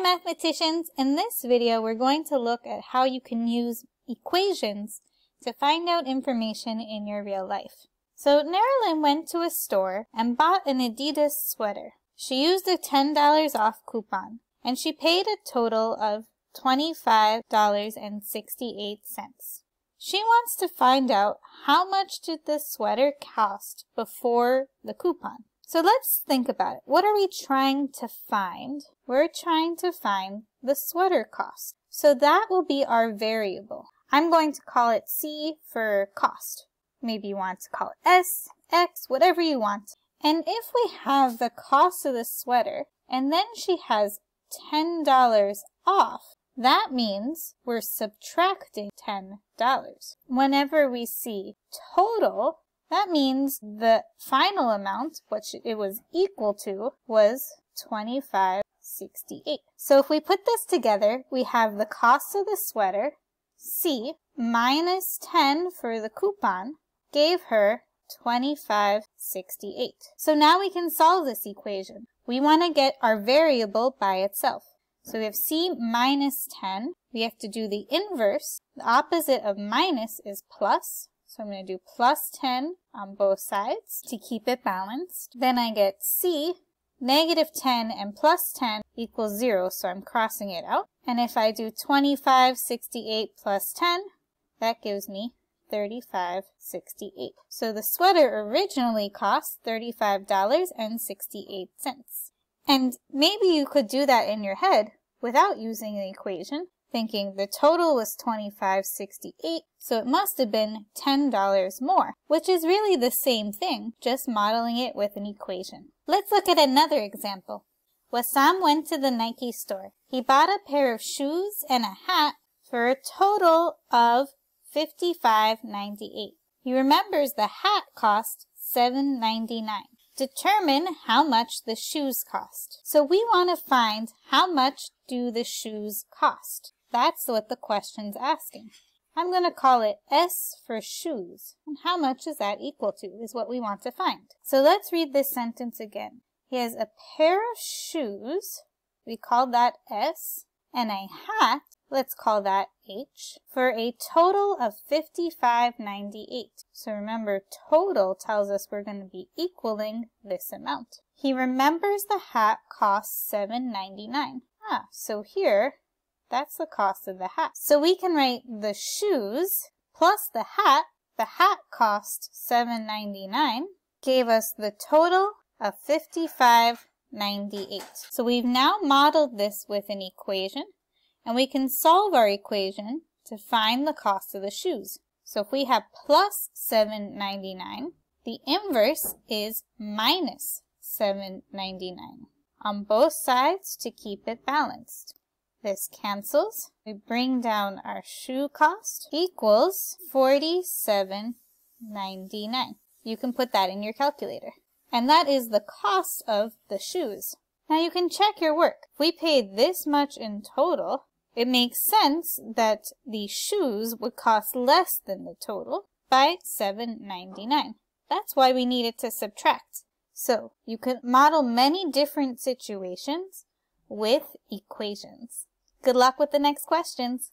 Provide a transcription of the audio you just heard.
mathematicians, in this video we're going to look at how you can use equations to find out information in your real life. So Nerilyn went to a store and bought an Adidas sweater. She used a $10 off coupon and she paid a total of $25.68. She wants to find out how much did this sweater cost before the coupon. So let's think about it. What are we trying to find? We're trying to find the sweater cost. So that will be our variable. I'm going to call it C for cost. Maybe you want to call it S, X, whatever you want. And if we have the cost of the sweater, and then she has $10 off, that means we're subtracting $10. Whenever we see total, that means the final amount, which it was equal to, was $25.68. So if we put this together, we have the cost of the sweater, C, minus 10 for the coupon, gave her $25.68. So now we can solve this equation. We want to get our variable by itself. So we have C minus 10. We have to do the inverse. The opposite of minus is plus. So I'm going to do plus 10 on both sides to keep it balanced. Then I get C, negative 10 and plus 10 equals 0, so I'm crossing it out. And if I do 25.68 plus 10, that gives me 35.68. So the sweater originally cost $35.68. And maybe you could do that in your head without using an equation, thinking the total was $25.68, so it must have been $10 more, which is really the same thing, just modeling it with an equation. Let's look at another example. Wassam went to the Nike store. He bought a pair of shoes and a hat for a total of $55.98. He remembers the hat cost $7.99. Determine how much the shoes cost. So we want to find how much do the shoes cost. That's what the question's asking. I'm going to call it S for shoes. And how much is that equal to is what we want to find. So let's read this sentence again. He has a pair of shoes, we call that S, and a hat, let's call that H, for a total of $55.98. So remember, total tells us we're going to be equaling this amount. He remembers the hat costs $7.99. So here, that's the cost of the hat. So we can write the shoes plus the hat. The hat cost $7.99, gave us the total of $55.98. So we've now modeled this with an equation, and we can solve our equation to find the cost of the shoes. So if we have plus $7.99, the inverse is minus $7.99 on both sides to keep it balanced. This cancels. We bring down our shoe cost equals $47.99. You can put that in your calculator. And that is the cost of the shoes. Now you can check your work. If we paid this much in total, it makes sense that the shoes would cost less than the total by $7.99. That's why we needed to subtract. So you could model many different situations with equations. Good luck with the next questions.